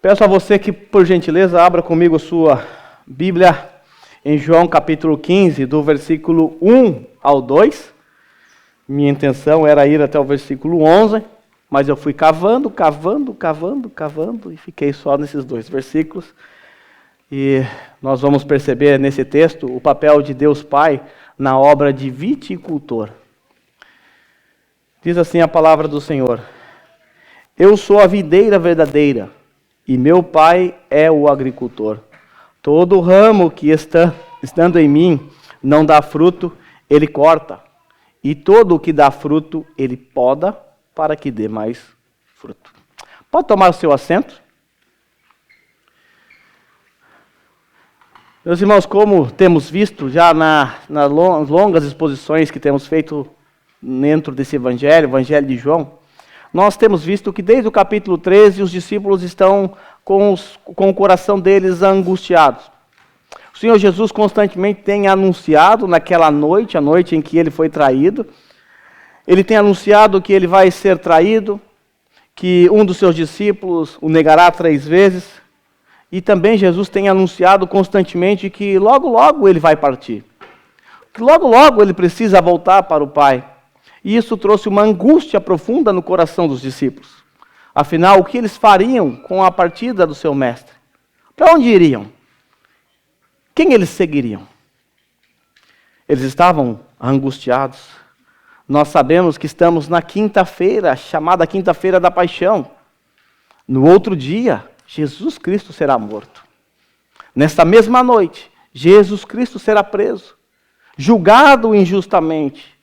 Peço a você que, por gentileza, abra comigo sua Bíblia em João capítulo 15, do versículo 1 ao 2. Minha intenção era ir até o versículo 11, mas eu fui cavando e fiquei só nesses dois versículos. E nós vamos perceber nesse texto o papel de Deus Pai na obra de viticultor. Diz assim a palavra do Senhor: Eu sou a videira verdadeira, e meu Pai é o agricultor. Todo ramo que estando em mim não dá fruto, ele corta. E todo o que dá fruto, ele poda para que dê mais fruto. Pode tomar o seu assento? Meus irmãos, como temos visto já nas longas exposições que temos feito dentro desse Evangelho de João, nós temos visto que desde o capítulo 13 os discípulos estão com o coração deles angustiados. O Senhor Jesus constantemente tem anunciado naquela noite, a noite em que ele foi traído, ele tem anunciado que ele vai ser traído, que um dos seus discípulos o negará 3 vezes, e também Jesus tem anunciado constantemente que logo, logo ele vai partir, que logo, logo ele precisa voltar para o Pai. E isso trouxe uma angústia profunda no coração dos discípulos. Afinal, o que eles fariam com a partida do seu mestre? Para onde iriam? Quem eles seguiriam? Eles estavam angustiados. Nós sabemos que estamos na quinta-feira, chamada Quinta-feira da Paixão. No outro dia, Jesus Cristo será morto. Nesta mesma noite, Jesus Cristo será preso, julgado injustamente,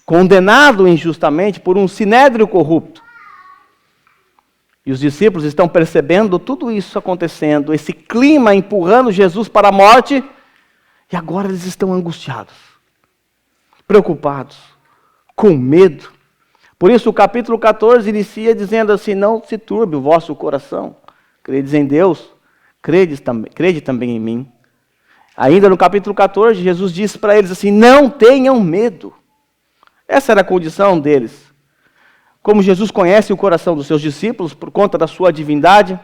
condenado injustamente por um sinédrio corrupto. E os discípulos estão percebendo tudo isso acontecendo, esse clima empurrando Jesus para a morte, e agora eles estão angustiados, preocupados, com medo. Por isso o capítulo 14 inicia dizendo assim: não se turbe o vosso coração, credes em Deus, crede também em mim. Ainda no capítulo 14, Jesus disse para eles assim: não tenham medo. Essa era a condição deles. Como Jesus conhece o coração dos seus discípulos por conta da sua divindade,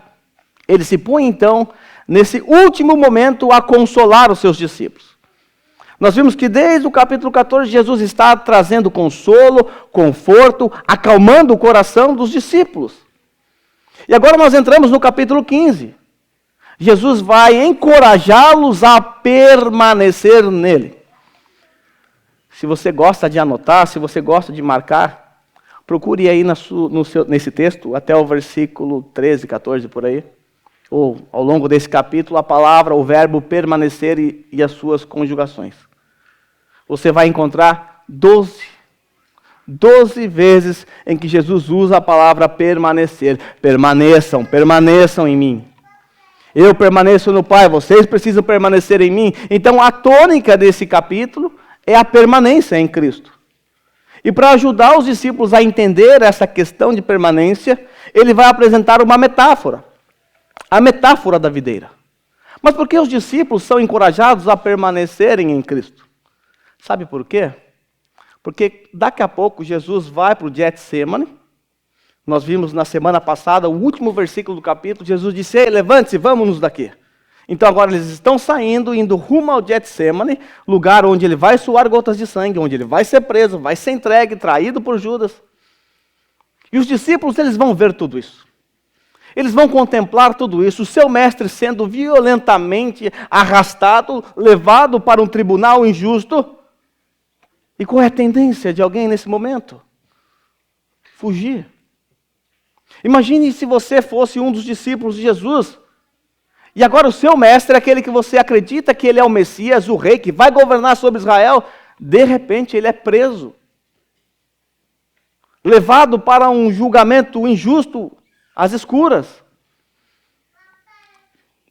ele se põe então, nesse último momento, a consolar os seus discípulos. Nós vimos que desde o capítulo 14, Jesus está trazendo consolo, conforto, acalmando o coração dos discípulos. E agora nós entramos no capítulo 15. Jesus vai encorajá-los a permanecer nele. Se você gosta de anotar, se você gosta de marcar, procure aí nesse texto, até o versículo 13, 14, por aí. Ou ao longo desse capítulo, a palavra, o verbo permanecer e as suas conjugações. Você vai encontrar 12 vezes em que Jesus usa a palavra permanecer. Permaneçam em mim. Eu permaneço no Pai, vocês precisam permanecer em mim. Então a tônica desse capítulo é a permanência em Cristo. E para ajudar os discípulos a entender essa questão de permanência, ele vai apresentar uma metáfora. A metáfora da videira. Mas por que os discípulos são encorajados a permanecerem em Cristo? Sabe por quê? Porque daqui a pouco Jesus vai para o Getsemane. Nós vimos na semana passada, o último versículo do capítulo, Jesus disse: ei, levante-se, vamos daqui. Então agora eles estão saindo, indo rumo ao Getsemane, lugar onde ele vai suar gotas de sangue, onde ele vai ser preso, vai ser entregue, traído por Judas. E os discípulos, eles vão ver tudo isso. Eles vão contemplar tudo isso, o seu mestre sendo violentamente arrastado, levado para um tribunal injusto. E qual é a tendência de alguém nesse momento? Fugir. Imagine se você fosse um dos discípulos de Jesus. E agora o seu mestre, aquele que você acredita que ele é o Messias, o rei, que vai governar sobre Israel, de repente ele é preso. Levado para um julgamento injusto, às escuras.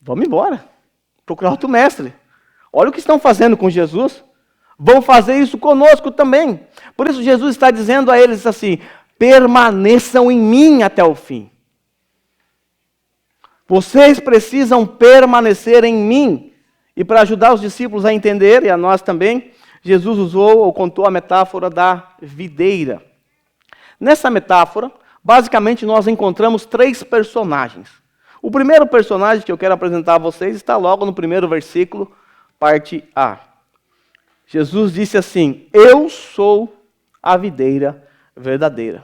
Vamos embora. Procurar outro mestre. Olha o que estão fazendo com Jesus. Vão fazer isso conosco também. Por isso Jesus está dizendo a eles assim: permaneçam em mim até o fim. Vocês precisam permanecer em mim. E para ajudar os discípulos a entender, e a nós também, Jesus usou ou contou a metáfora da videira. Nessa metáfora, basicamente nós encontramos 3 personagens. O primeiro personagem que eu quero apresentar a vocês está logo no primeiro versículo, parte A. Jesus disse assim: eu sou a videira verdadeira.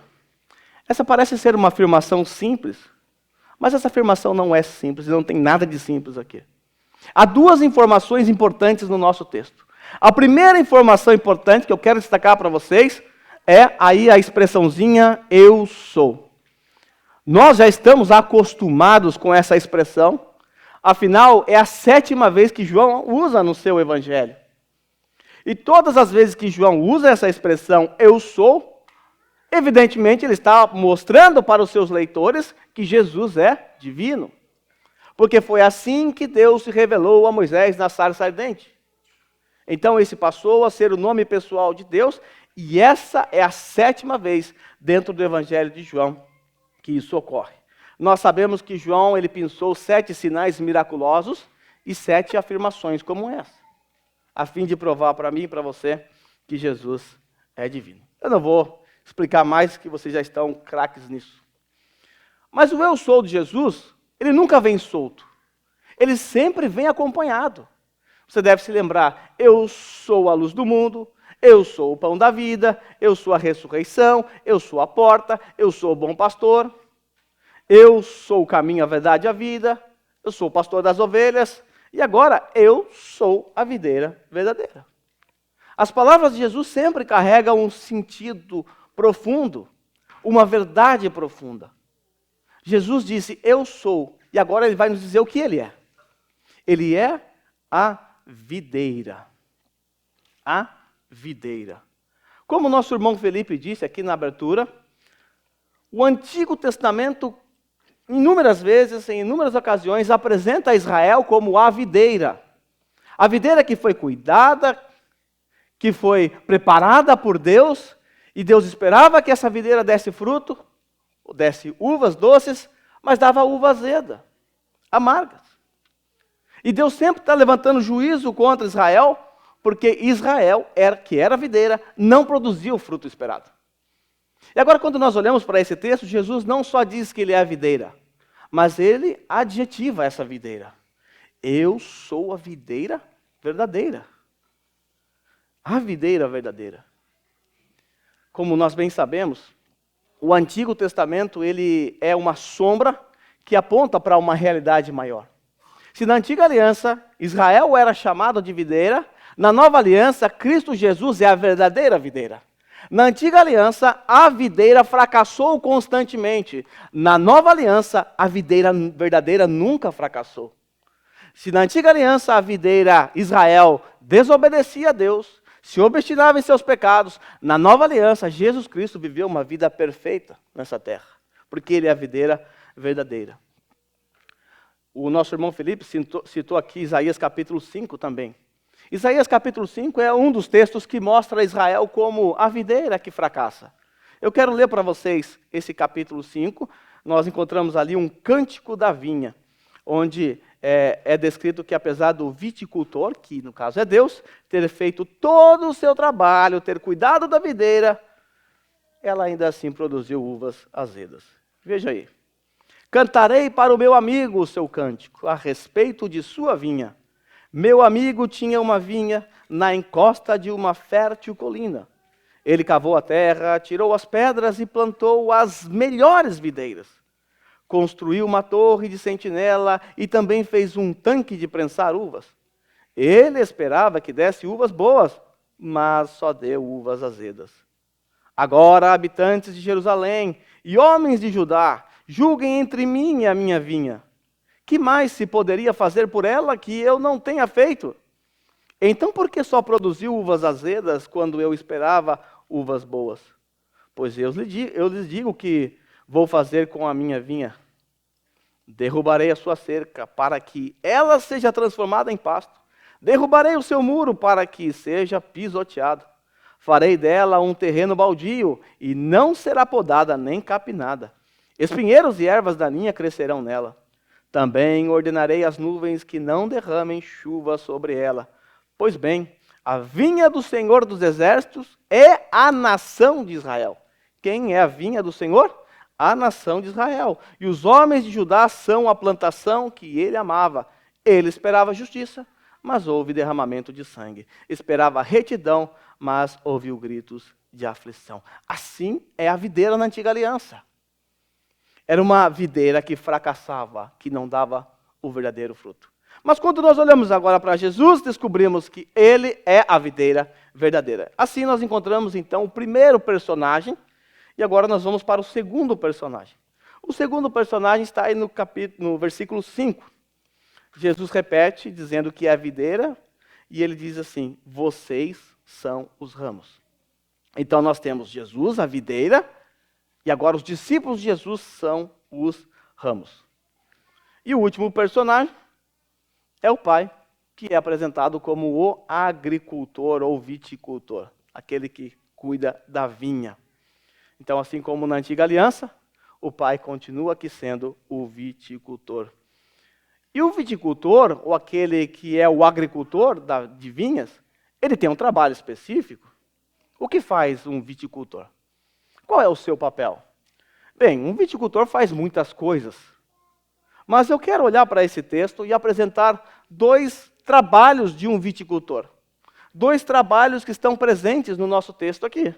Essa parece ser uma afirmação simples, mas essa afirmação não é simples, não tem nada de simples aqui. Há duas informações importantes no nosso texto. A primeira informação importante que eu quero destacar para vocês é aí a expressãozinha eu sou. Nós já estamos acostumados com essa expressão, afinal é a 7ª vez que João usa no seu evangelho. E todas as vezes que João usa essa expressão eu sou, evidentemente ele está mostrando para os seus leitores que Jesus é divino. Porque foi assim que Deus se revelou a Moisés na sarça ardente. Então esse passou a ser o nome pessoal de Deus, e essa é a 7ª vez dentro do Evangelho de João que isso ocorre. Nós sabemos que João ele pensou 7 sinais miraculosos e 7 afirmações como essa, a fim de provar para mim e para você que Jesus é divino. Eu não vou explicar mais, que vocês já estão craques nisso. Mas o eu sou de Jesus, ele nunca vem solto. Ele sempre vem acompanhado. Você deve se lembrar, eu sou a luz do mundo, eu sou o pão da vida, eu sou a ressurreição, eu sou a porta, eu sou o bom pastor, eu sou o caminho, a verdade e a vida, eu sou o pastor das ovelhas, e agora eu sou a videira verdadeira. As palavras de Jesus sempre carregam um sentido profundo, uma verdade profunda. Jesus disse, eu sou, e agora ele vai nos dizer o que ele é. Ele é a videira. A videira. Como o nosso irmão Felipe disse aqui na abertura, o Antigo Testamento, inúmeras vezes, em inúmeras ocasiões, apresenta Israel como a videira. A videira que foi cuidada, que foi preparada por Deus, e Deus esperava que essa videira desse fruto, desse uvas doces, mas dava uva azeda, amargas. E Deus sempre está levantando juízo contra Israel, porque Israel, que era a videira, não produzia o fruto esperado. E agora, quando nós olhamos para esse texto, Jesus não só diz que ele é a videira, mas ele adjetiva essa videira. Eu sou a videira verdadeira. A videira verdadeira. Como nós bem sabemos, o Antigo Testamento ele é uma sombra que aponta para uma realidade maior. Se na Antiga Aliança Israel era chamado de videira, na Nova Aliança Cristo Jesus é a verdadeira videira. Na Antiga Aliança a videira fracassou constantemente. Na Nova Aliança a videira verdadeira nunca fracassou. Se na Antiga Aliança a videira Israel desobedecia a Deus, se obstinava em seus pecados, na Nova Aliança Jesus Cristo viveu uma vida perfeita nessa terra, porque ele é a videira verdadeira. O nosso irmão Felipe citou aqui Isaías capítulo 5 também. Isaías capítulo 5 é um dos textos que mostra Israel como a videira que fracassa. Eu quero ler para vocês esse capítulo 5. Nós encontramos ali um cântico da vinha, onde é descrito que apesar do viticultor, que no caso é Deus, ter feito todo o seu trabalho, ter cuidado da videira, ela ainda assim produziu uvas azedas. Veja aí. Cantarei para o meu amigo o seu cântico, a respeito de sua vinha. Meu amigo tinha uma vinha na encosta de uma fértil colina. Ele cavou a terra, tirou as pedras e plantou as melhores videiras. Construiu uma torre de sentinela e também fez um tanque de prensar uvas. Ele esperava que desse uvas boas, mas só deu uvas azedas. Agora, habitantes de Jerusalém e homens de Judá, julguem entre mim e a minha vinha. Que mais se poderia fazer por ela que eu não tenha feito? Então por que só produziu uvas azedas quando eu esperava uvas boas? Pois eu lhes digo que vou fazer com a minha vinha. Derrubarei a sua cerca para que ela seja transformada em pasto. Derrubarei o seu muro para que seja pisoteado. Farei dela um terreno baldio e não será podada nem capinada. Espinheiros e ervas daninhas crescerão nela. Também ordenarei às nuvens que não derramem chuva sobre ela. Pois bem, a vinha do Senhor dos Exércitos é a nação de Israel. Quem é a vinha do Senhor? a nação de Israel. E os homens de Judá são a plantação que ele amava. Ele esperava justiça, mas houve derramamento de sangue. Esperava retidão, mas ouviu gritos de aflição. Assim é a videira na antiga aliança. Era uma videira que fracassava, que não dava o verdadeiro fruto. Mas quando nós olhamos agora para Jesus, descobrimos que ele é a videira verdadeira. Assim nós encontramos então o primeiro personagem, e agora nós vamos para o segundo personagem. O segundo personagem está aí no versículo 5. Jesus repete, dizendo que é a videira, e ele diz assim: vocês são os ramos. Então nós temos Jesus, a videira, e agora os discípulos de Jesus são os ramos. E o último personagem é o pai, que é apresentado como o agricultor ou viticultor, aquele que cuida da vinha. Então, assim como na antiga aliança, o pai continua aqui sendo o viticultor. E o viticultor, ou aquele que é o agricultor de vinhas, ele tem um trabalho específico. O que faz um viticultor? Qual é o seu papel? Bem, um viticultor faz muitas coisas. Mas eu quero olhar para esse texto e apresentar dois trabalhos de um viticultor. Dois trabalhos que estão presentes no nosso texto aqui.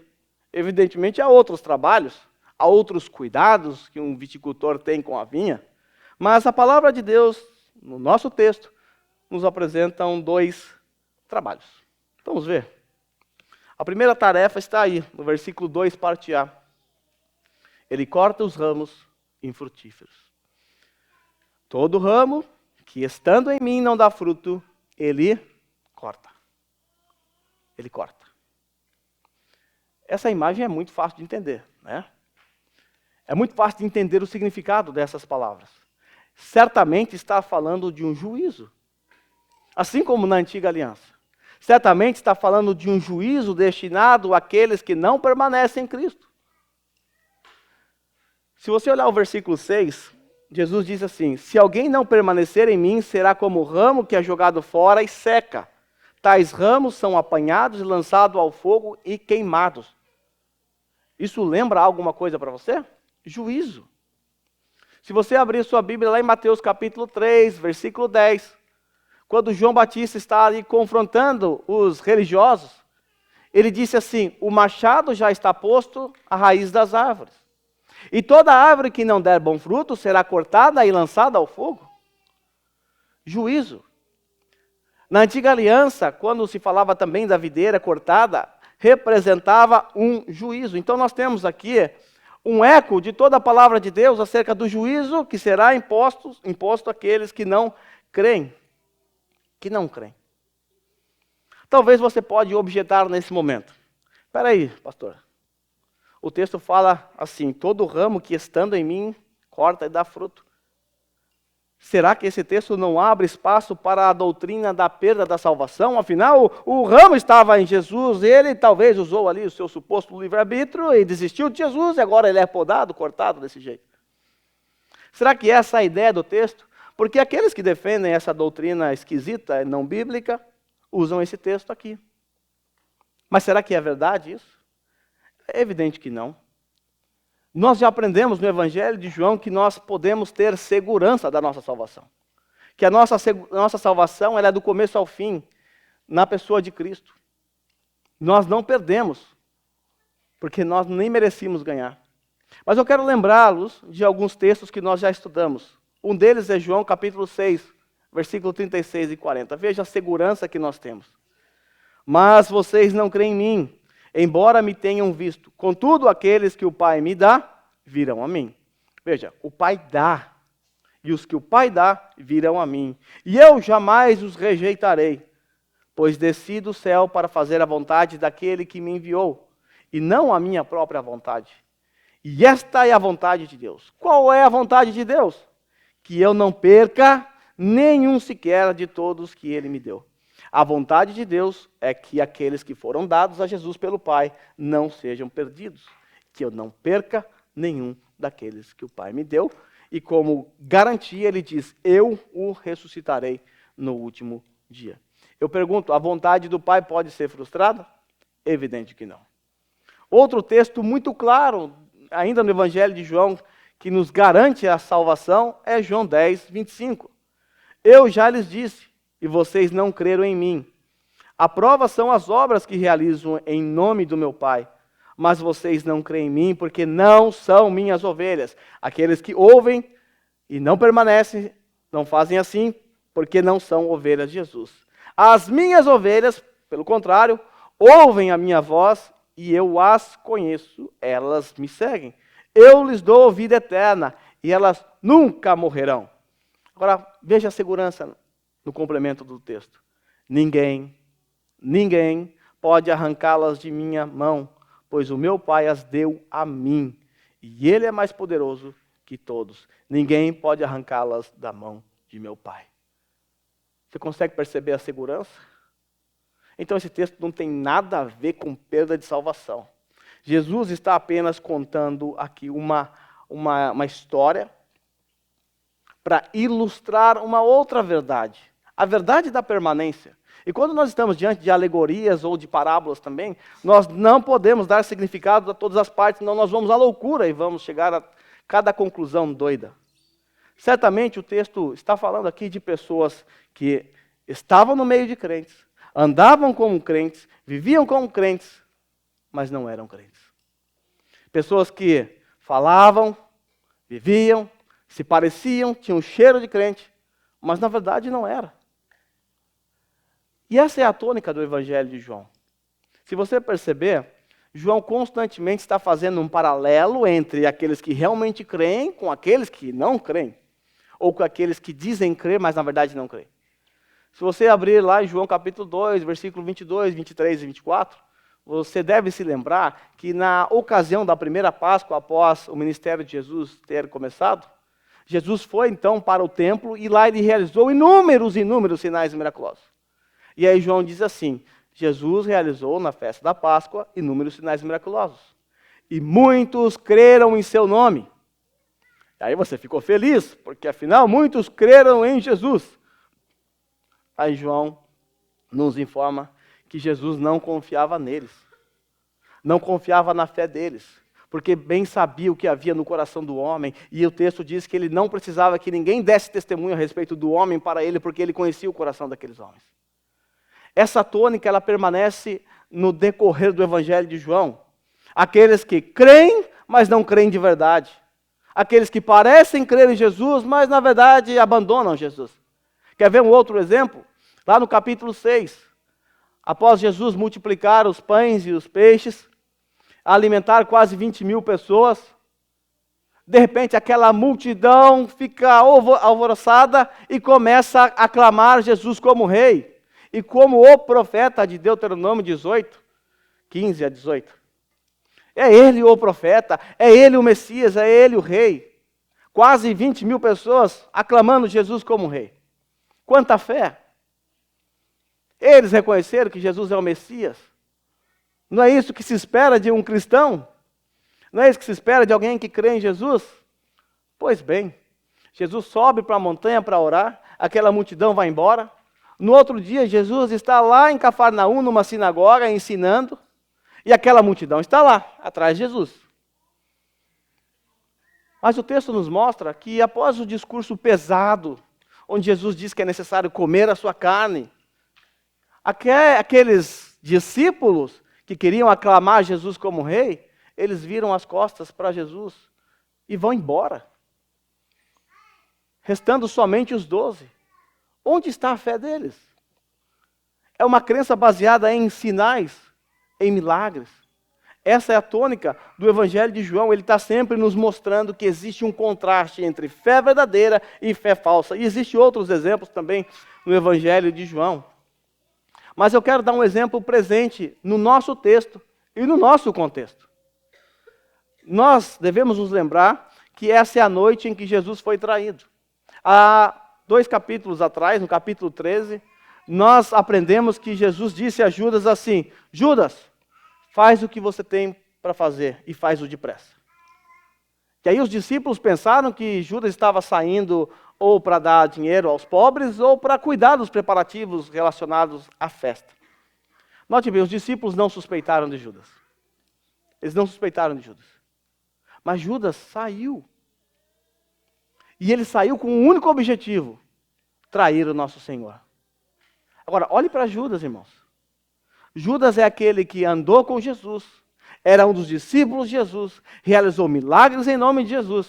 Evidentemente, há outros trabalhos, há outros cuidados que um viticultor tem com a vinha, mas a palavra de Deus, no nosso texto, nos apresenta dois trabalhos. Vamos ver. A primeira tarefa está aí, no versículo 2, parte A. Ele corta os ramos infrutíferos. Todo ramo que estando em mim não dá fruto, ele corta. Ele corta. Essa imagem é muito fácil de entender, né? É muito fácil de entender o significado dessas palavras. Certamente está falando de um juízo. Assim como na antiga aliança. Certamente está falando de um juízo destinado àqueles que não permanecem em Cristo. Se você olhar o versículo 6, Jesus diz assim: se alguém não permanecer em mim, será como o ramo que é jogado fora e seca. Tais ramos são apanhados e lançados ao fogo e queimados. Isso lembra alguma coisa para você? Juízo. Se você abrir sua Bíblia lá em Mateus capítulo 3, versículo 10, quando João Batista está ali confrontando os religiosos, ele disse assim: o machado já está posto à raiz das árvores. E toda árvore que não der bom fruto será cortada e lançada ao fogo. Juízo. Na antiga aliança, quando se falava também da videira cortada, representava um juízo. Então nós temos aqui um eco de toda a palavra de Deus acerca do juízo que será imposto àqueles que não creem. Que não creem. Talvez você pode objetar nesse momento: espera aí, pastor. O texto fala assim: todo ramo que estando em mim corta e dá fruto. Será que esse texto não abre espaço para a doutrina da perda da salvação? Afinal, o ramo estava em Jesus, ele talvez usou ali o seu suposto livre-arbítrio e desistiu de Jesus, e agora ele é podado, cortado desse jeito. Será que essa é a ideia do texto? Porque aqueles que defendem essa doutrina esquisita, não bíblica, usam esse texto aqui. Mas será que é verdade isso? É evidente que não. Nós já aprendemos no Evangelho de João que nós podemos ter segurança da nossa salvação. Que a nossa salvação ela é do começo ao fim, na pessoa de Cristo. Nós não perdemos, porque nós nem merecíamos ganhar. Mas eu quero lembrá-los de alguns textos que nós já estudamos. Um deles é João capítulo 6, versículo 36 e 40. Veja a segurança que nós temos. Mas vocês não creem em mim, embora me tenham visto. Contudo, aqueles que o Pai me dá, virão a mim. Veja, o Pai dá. E os que o Pai dá, virão a mim. E eu jamais os rejeitarei, pois desci do céu para fazer a vontade daquele que me enviou, e não a minha própria vontade. E esta é a vontade de Deus. Qual é a vontade de Deus? Que eu não perca nenhum sequer de todos que Ele me deu. A vontade de Deus é que aqueles que foram dados a Jesus pelo Pai não sejam perdidos. Que eu não perca nenhum daqueles que o Pai me deu. E como garantia, Ele diz: eu o ressuscitarei no último dia. Eu pergunto, a vontade do Pai pode ser frustrada? Evidente que não. Outro texto muito claro ainda no Evangelho de João, que nos garante a salvação, é João 10, 25. Eu já lhes disse, e vocês não creram em mim. A prova são as obras que realizo em nome do meu Pai. Mas vocês não creem em mim, porque não são minhas ovelhas. Aqueles que ouvem e não permanecem, não fazem assim, porque não são ovelhas de Jesus. As minhas ovelhas, pelo contrário, ouvem a minha voz e eu as conheço, elas me seguem. Eu lhes dou vida eterna e elas nunca morrerão. Agora, veja a segurança no complemento do texto. Ninguém pode arrancá-las de minha mão, pois o meu Pai as deu a mim, e Ele é mais poderoso que todos. Ninguém pode arrancá-las da mão de meu Pai. Você consegue perceber a segurança? Então esse texto não tem nada a ver com perda de salvação. Jesus está apenas contando aqui uma história para ilustrar uma outra verdade. A verdade da permanência. E quando nós estamos diante de alegorias ou de parábolas também, nós não podemos dar significado a todas as partes, senão nós vamos à loucura e vamos chegar a cada conclusão doida. Certamente o texto está falando aqui de pessoas que estavam no meio de crentes, andavam como crentes, viviam como crentes, mas não eram crentes. Pessoas que falavam, viviam, se pareciam, tinham cheiro de crente, mas na verdade não era. E essa é a tônica do Evangelho de João. Se você perceber, João constantemente está fazendo um paralelo entre aqueles que realmente creem com aqueles que não creem, ou com aqueles que dizem crer, mas na verdade não creem. Se você abrir lá em João capítulo 2, versículo 22, 23 e 24, você deve se lembrar que na ocasião da primeira Páscoa, após o ministério de Jesus ter começado, Jesus foi então para o templo e lá ele realizou inúmeros sinais miraculosos. E aí João diz assim, Jesus realizou na festa da Páscoa inúmeros sinais miraculosos. E muitos creram em seu nome. E aí você ficou feliz, porque afinal muitos creram em Jesus. Aí João nos informa que Jesus não confiava neles. Não confiava na fé deles. Porque bem sabia o que havia no coração do homem. E o texto diz que ele não precisava que ninguém desse testemunho a respeito do homem para ele, porque ele conhecia o coração daqueles homens. Essa tônica, ela permanece no decorrer do Evangelho de João. Aqueles que creem, mas não creem de verdade. Aqueles que parecem crer em Jesus, mas na verdade abandonam Jesus. Quer ver um outro exemplo? Lá no capítulo 6. Após Jesus multiplicar os pães e os peixes, alimentar quase 20.000 pessoas, de repente aquela multidão fica alvoroçada e começa a aclamar Jesus como rei. E como o profeta de Deuteronômio 18, 15 a 18. É ele o profeta, é ele o Messias, é ele o rei. Quase 20.000 pessoas aclamando Jesus como rei. Quanta fé! Eles reconheceram que Jesus é o Messias. Não é isso que se espera de um cristão? Não é isso que se espera de alguém que crê em Jesus? Pois bem, Jesus sobe para a montanha para orar, aquela multidão vai embora. No outro dia, Jesus está lá em Cafarnaum, numa sinagoga, ensinando, e aquela multidão está lá, atrás de Jesus. Mas o texto nos mostra que após o discurso pesado, onde Jesus diz que é necessário comer a sua carne, aqueles discípulos que queriam aclamar Jesus como rei, eles viram as costas para Jesus e vão embora, restando somente os 12. Onde está a fé deles? É uma crença baseada em sinais, em milagres. Essa é a tônica do Evangelho de João. Ele está sempre nos mostrando que existe um contraste entre fé verdadeira e fé falsa. E existem outros exemplos também no Evangelho de João. Mas eu quero dar um exemplo presente no nosso texto e no nosso contexto. Nós devemos nos lembrar que essa é a noite em que Jesus foi traído. Há 2 capítulos atrás, no capítulo 13, nós aprendemos que Jesus disse a Judas assim: Judas, faz o que você tem para fazer e faz-o depressa. E aí os discípulos pensaram que Judas estava saindo ou para dar dinheiro aos pobres ou para cuidar dos preparativos relacionados à festa. Note bem, os discípulos não suspeitaram de Judas. Eles não suspeitaram de Judas. Mas Judas saiu. E ele saiu com um único objetivo: trair o nosso Senhor. Agora, olhe para Judas, irmãos. Judas é aquele que andou com Jesus, era um dos discípulos de Jesus, realizou milagres em nome de Jesus,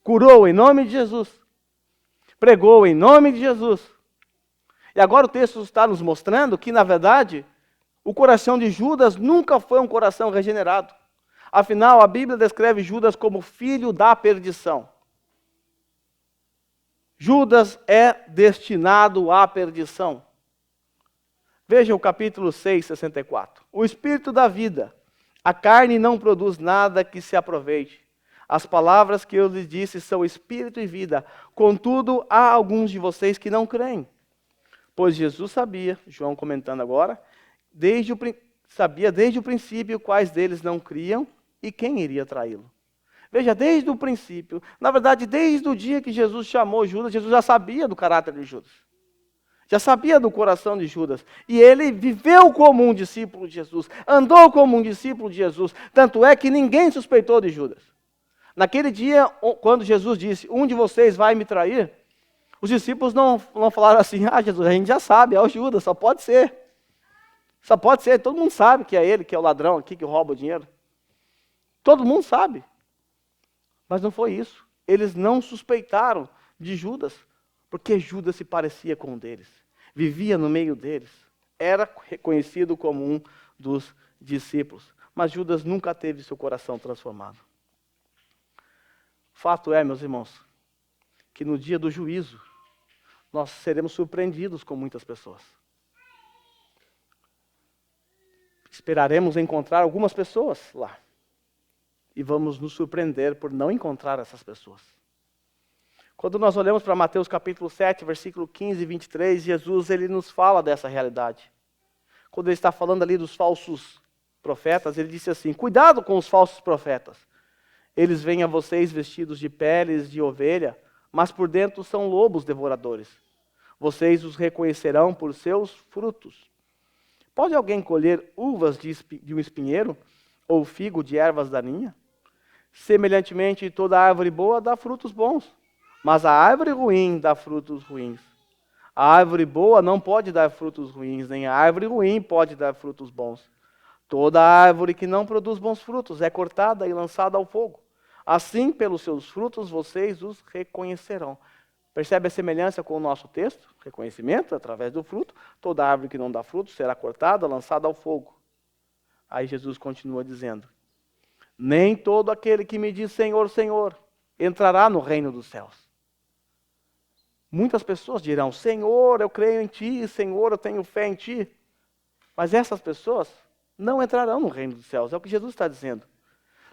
curou em nome de Jesus, pregou em nome de Jesus. E agora o texto está nos mostrando que, na verdade, o coração de Judas nunca foi um coração regenerado. Afinal, a Bíblia descreve Judas como filho da perdição. Judas é destinado à perdição. Veja o capítulo 6, 64. O Espírito da vida, a carne não produz nada que se aproveite. As palavras que eu lhes disse são Espírito e vida. Contudo, há alguns de vocês que não creem. Pois Jesus sabia, João comentando agora, sabia desde o princípio quais deles não criam e quem iria traí-lo. Veja, desde o princípio, na verdade, desde o dia que Jesus chamou Judas, Jesus já sabia do caráter de Judas. Já sabia do coração de Judas. E ele viveu como um discípulo de Jesus, andou como um discípulo de Jesus. Tanto é que ninguém suspeitou de Judas. Naquele dia, quando Jesus disse, um de vocês vai me trair, os discípulos não falaram assim, Jesus, a gente já sabe, é o Judas, só pode ser. Só pode ser, todo mundo sabe que é ele, que é o ladrão aqui, que rouba o dinheiro. Todo mundo sabe. Mas não foi isso. Eles não suspeitaram de Judas, porque Judas se parecia com um deles. Vivia no meio deles. Era reconhecido como um dos discípulos. Mas Judas nunca teve seu coração transformado. Fato é, meus irmãos, que no dia do juízo, nós seremos surpreendidos com muitas pessoas. Esperaremos encontrar algumas pessoas lá. E vamos nos surpreender por não encontrar essas pessoas. Quando nós olhamos para Mateus capítulo 7, versículo 15 e 23, Jesus ele nos fala dessa realidade. Quando ele está falando ali dos falsos profetas, ele disse assim, cuidado com os falsos profetas. Eles vêm a vocês vestidos de peles de ovelha, mas por dentro são lobos devoradores. Vocês os reconhecerão por seus frutos. Pode alguém colher uvas de um espinheiro ou figo de ervas daninhas? Semelhantemente, toda árvore boa dá frutos bons, mas a árvore ruim dá frutos ruins. A árvore boa não pode dar frutos ruins, nem a árvore ruim pode dar frutos bons. Toda árvore que não produz bons frutos é cortada e lançada ao fogo. Assim, pelos seus frutos, vocês os reconhecerão. Percebe a semelhança com o nosso texto? Reconhecimento através do fruto. Toda árvore que não dá fruto será cortada, lançada ao fogo. Aí Jesus continua dizendo, nem todo aquele que me diz Senhor, Senhor, entrará no reino dos céus. Muitas pessoas dirão, Senhor, eu creio em Ti, Senhor, eu tenho fé em Ti. Mas essas pessoas não entrarão no reino dos céus, é o que Jesus está dizendo.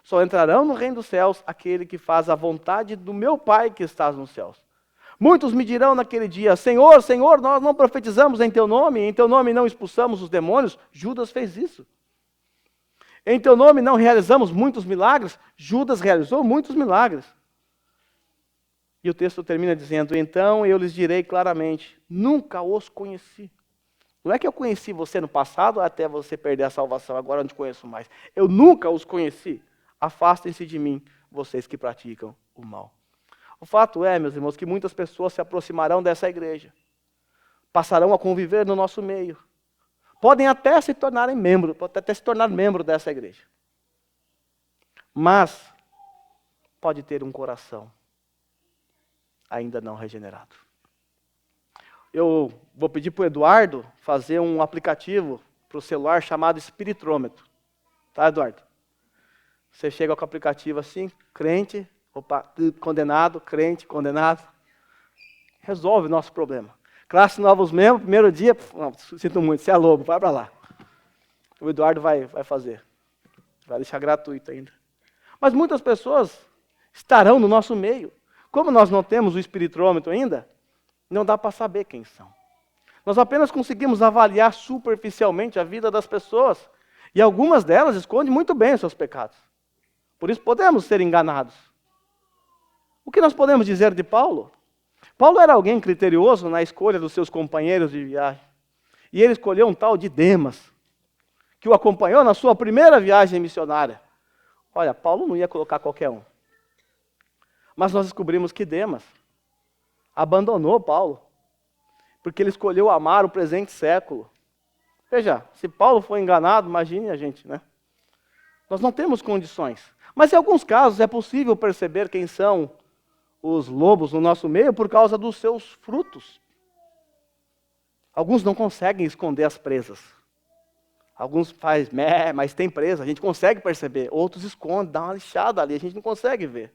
Só entrarão no reino dos céus aquele que faz a vontade do meu Pai que está nos céus. Muitos me dirão naquele dia, Senhor, Senhor, nós não profetizamos em Teu nome não expulsamos os demônios. Judas fez isso. Em Teu nome não realizamos muitos milagres. Judas realizou muitos milagres. E o texto termina dizendo, então eu lhes direi claramente, nunca os conheci. Não é que eu conheci você no passado até você perder a salvação, agora eu não te conheço mais. Eu nunca os conheci. Afastem-se de mim, vocês que praticam o mal. O fato é, meus irmãos, que muitas pessoas se aproximarão dessa igreja. Passarão a conviver no nosso meio. Podem até se tornarem membros, podem até se tornar membro dessa igreja. Mas pode ter um coração ainda não regenerado. Eu vou pedir para o Eduardo fazer um aplicativo para o celular chamado Espiritrômetro. Tá, Eduardo? Você chega com o aplicativo assim, crente, condenado, crente, condenado. Resolve o nosso problema. Classe novos membros, primeiro dia, não, sinto muito, você é lobo, vai para lá. O Eduardo vai fazer. Vai deixar gratuito ainda. Mas muitas pessoas estarão no nosso meio. Como nós não temos o espiritrômetro ainda, não dá para saber quem são. Nós apenas conseguimos avaliar superficialmente a vida das pessoas. E algumas delas escondem muito bem os seus pecados. Por isso podemos ser enganados. O que nós podemos dizer de Paulo? Paulo era alguém criterioso na escolha dos seus companheiros de viagem. E ele escolheu um tal de Demas, que o acompanhou na sua primeira viagem missionária. Olha, Paulo não ia colocar qualquer um. Mas nós descobrimos que Demas abandonou Paulo, porque ele escolheu amar o presente século. Veja, se Paulo foi enganado, imagine a gente, né? Nós não temos condições. Mas em alguns casos é possível perceber quem são os lobos no nosso meio por causa dos seus frutos. Alguns não conseguem esconder as presas. Alguns fazem, mas tem presa, a gente consegue perceber. Outros escondem, dá uma lixada ali, a gente não consegue ver.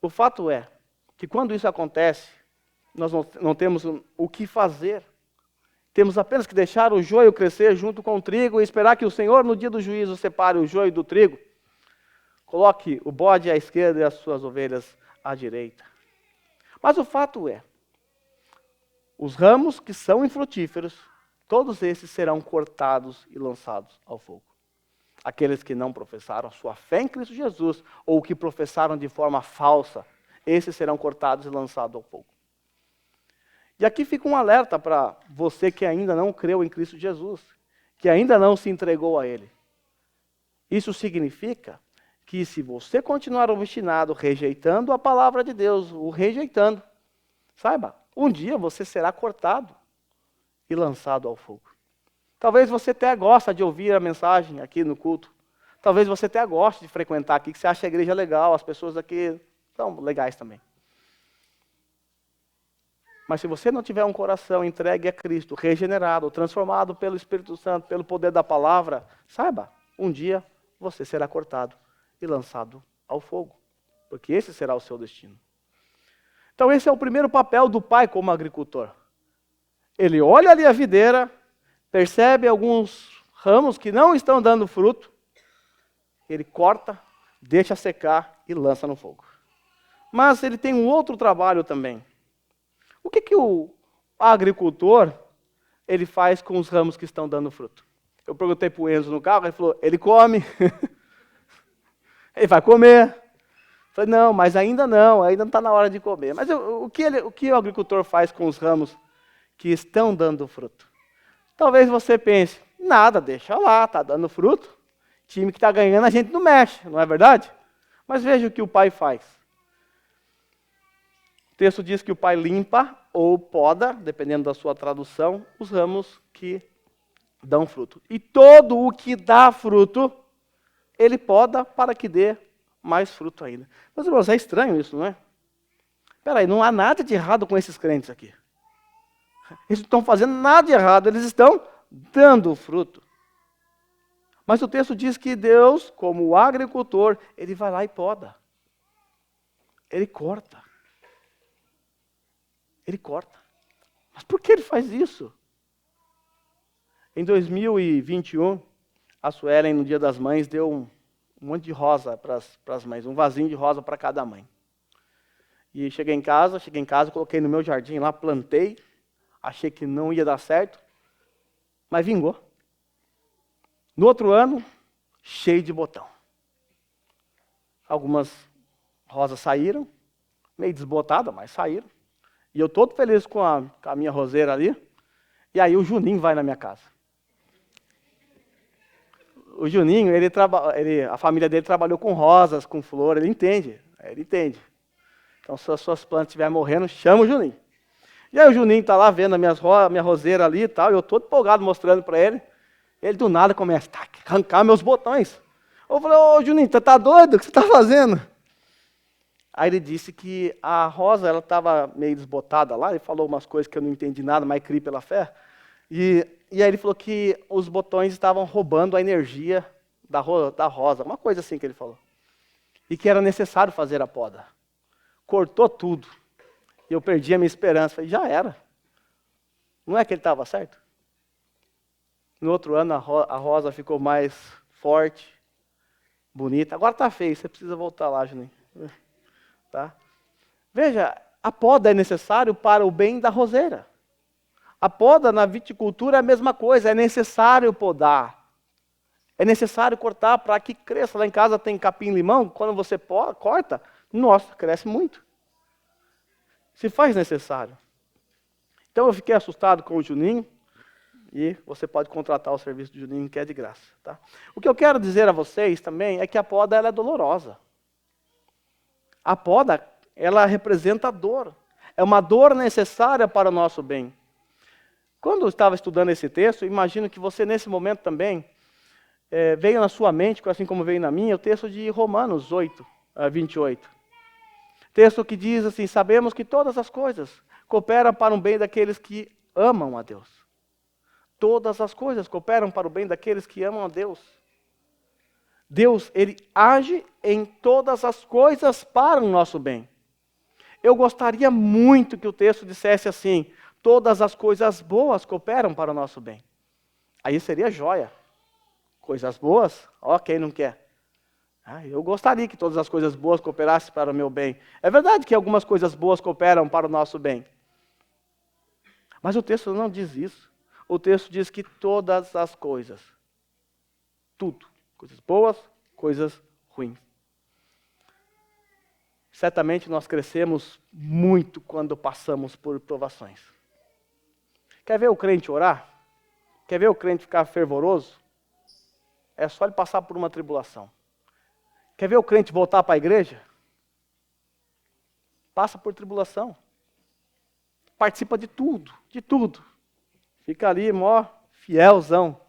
O fato é que quando isso acontece, nós não temos o que fazer. Temos apenas que deixar o joio crescer junto com o trigo e esperar que o Senhor, no dia do juízo, separe o joio do trigo. Coloque o bode à esquerda e as suas ovelhas à direita. Mas o fato é, os ramos que são infrutíferos, todos esses serão cortados e lançados ao fogo. Aqueles que não professaram a sua fé em Cristo Jesus, ou que professaram de forma falsa, esses serão cortados e lançados ao fogo. E aqui fica um alerta para você que ainda não creu em Cristo Jesus, que ainda não se entregou a Ele. Isso significa que se você continuar obstinado, rejeitando a palavra de Deus, o rejeitando, saiba, um dia você será cortado e lançado ao fogo. Talvez você até goste de ouvir a mensagem aqui no culto. Talvez você até goste de frequentar aqui, que você acha a igreja legal, as pessoas aqui são legais também. Mas se você não tiver um coração entregue a Cristo, regenerado, transformado pelo Espírito Santo, pelo poder da palavra, saiba, um dia você será cortado e lançado ao fogo, porque esse será o seu destino. Então esse é o primeiro papel do pai como agricultor. Ele olha ali a videira, percebe alguns ramos que não estão dando fruto, ele corta, deixa secar e lança no fogo. Mas ele tem um outro trabalho também. O que o agricultor ele faz com os ramos que estão dando fruto? Eu perguntei para o Enzo no carro, ele falou, ele come. Ele vai comer. Eu falei, não, mas ainda não está na hora de comer. Mas o que o agricultor faz com os ramos que estão dando fruto? Talvez você pense, nada, deixa lá, está dando fruto. Time que está ganhando a gente não mexe, não é verdade? Mas veja o que o pai faz. O texto diz que o pai limpa ou poda, dependendo da sua tradução, os ramos que dão fruto. E todo o que dá fruto, ele poda para que dê mais fruto ainda. Meus irmãos, é estranho isso, não é? Espera aí, não há nada de errado com esses crentes aqui. Eles não estão fazendo nada de errado, eles estão dando fruto. Mas o texto diz que Deus, como o agricultor, ele vai lá e poda. Ele corta. Ele corta. Mas por que ele faz isso? Em 2021, a Suelen, no Dia das Mães, deu um monte de rosa para as mães, um vasinho de rosa para cada mãe. E cheguei em casa, coloquei no meu jardim lá, plantei, achei que não ia dar certo, mas vingou. No outro ano, cheio de botão. Algumas rosas saíram, meio desbotadas, mas saíram. E eu todo feliz com a minha roseira ali. E aí o Juninho vai na minha casa. O Juninho, a família dele trabalhou com rosas, com flor, ele entende. Então, se as suas plantas estiverem morrendo, chama o Juninho. E aí o Juninho está lá vendo a minha roseira ali e tal, e eu todo empolgado mostrando para ele. Ele do nada começa a arrancar meus botões. Eu falei, ô Juninho, você está doido? O que você está fazendo? Aí ele disse que a rosa ela estava meio desbotada lá, ele falou umas coisas que eu não entendi nada, mas criei pela fé. E aí ele falou que os botões estavam roubando a energia da rosa, uma coisa assim que ele falou. E que era necessário fazer a poda. Cortou tudo. E eu perdi a minha esperança. Falei, já era. Não é que ele estava certo? No outro ano a rosa ficou mais forte, bonita. Agora está feio, você precisa voltar lá, Juninho. Tá? Veja, a poda é necessário para o bem da roseira. A poda na viticultura é a mesma coisa, é necessário podar. É necessário cortar para que cresça. Lá em casa tem capim-limão, quando você corta, nossa, cresce muito. Se faz necessário. Então eu fiquei assustado com o Juninho, E você pode contratar o serviço do Juninho, que é de graça. Tá? O que eu quero dizer a vocês também é que a poda ela é dolorosa. A poda, ela representa dor. É uma dor necessária para o nosso bem. Quando eu estava estudando esse texto, imagino que você nesse momento também veio na sua mente, assim como veio na minha, o texto de Romanos 8, 28. Texto que diz assim, sabemos que todas as coisas cooperam para o bem daqueles que amam a Deus. Todas as coisas cooperam para o bem daqueles que amam a Deus. Deus, Ele age em todas as coisas para o nosso bem. Eu gostaria muito que o texto dissesse assim, todas as coisas boas cooperam para o nosso bem. Aí seria joia. Coisas boas, ó, quem não quer? Eu gostaria que todas as coisas boas cooperassem para o meu bem. É verdade que algumas coisas boas cooperam para o nosso bem. Mas o texto não diz isso. O texto diz que todas as coisas, tudo, coisas boas, coisas ruins. Certamente nós crescemos muito quando passamos por provações. Quer ver o crente orar? Quer ver o crente ficar fervoroso? É só ele passar por uma tribulação. Quer ver o crente voltar para a igreja? Passa por tribulação. Participa de tudo, de tudo. Fica ali, mó fielzão.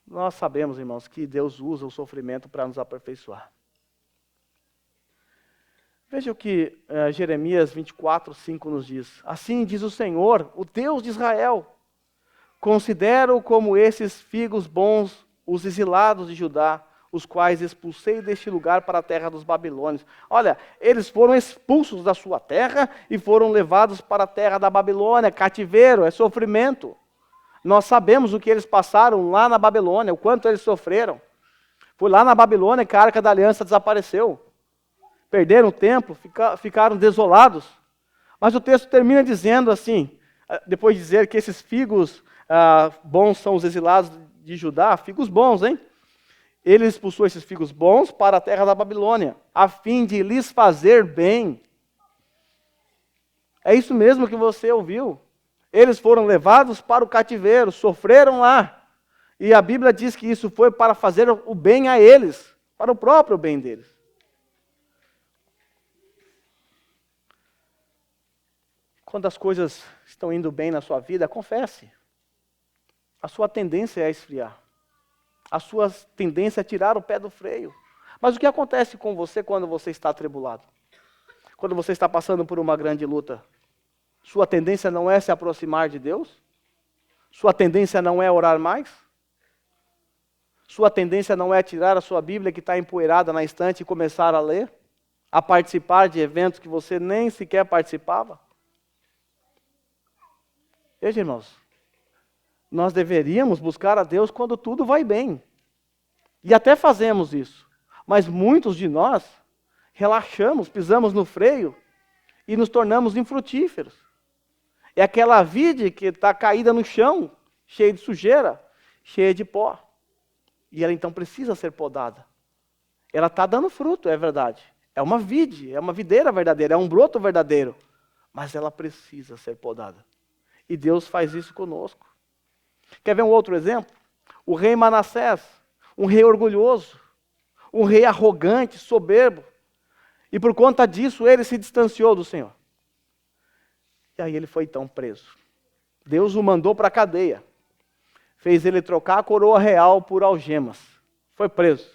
Nós sabemos, irmãos, que Deus usa o sofrimento para nos aperfeiçoar. Veja o que Jeremias 24, 5 nos diz. Assim diz o Senhor, o Deus de Israel. Considero como esses figos bons os exilados de Judá, os quais expulsei deste lugar para a terra dos babilônios. Olha, eles foram expulsos da sua terra e foram levados para a terra da Babilônia. Cativeiro, é sofrimento. Nós sabemos o que eles passaram lá na Babilônia, o quanto eles sofreram. Foi lá na Babilônia que a Arca da Aliança desapareceu. Perderam o templo, ficaram desolados. Mas o texto termina dizendo assim, depois de dizer que esses figos bons são os exilados de Judá, figos bons, hein? Ele expulsou esses figos bons para a terra da Babilônia, a fim de lhes fazer bem. É isso mesmo que você ouviu. Eles foram levados para o cativeiro, sofreram lá. E a Bíblia diz que isso foi para fazer o bem a eles, para o próprio bem deles. Quando as coisas estão indo bem na sua vida, confesse. A sua tendência é esfriar. A sua tendência é tirar o pé do freio. Mas o que acontece com você quando você está atribulado? Quando você está passando por uma grande luta? Sua tendência não é se aproximar de Deus? Sua tendência não é orar mais? Sua tendência não é tirar a sua Bíblia que está empoeirada na estante e começar a ler? A participar de eventos que você nem sequer participava? Veja, irmãos, nós deveríamos buscar a Deus quando tudo vai bem. E até fazemos isso. Mas muitos de nós relaxamos, pisamos no freio e nos tornamos infrutíferos. É aquela vide que está caída no chão, cheia de sujeira, cheia de pó. E ela então precisa ser podada. Ela está dando fruto, é verdade. É uma vide, é uma videira verdadeira, é um broto verdadeiro. Mas ela precisa ser podada. E Deus faz isso conosco. Quer ver um outro exemplo? O rei Manassés, um rei orgulhoso, um rei arrogante, soberbo. E por conta disso ele se distanciou do Senhor. E aí ele foi então preso. Deus o mandou para a cadeia. Fez ele trocar a coroa real por algemas. Foi preso.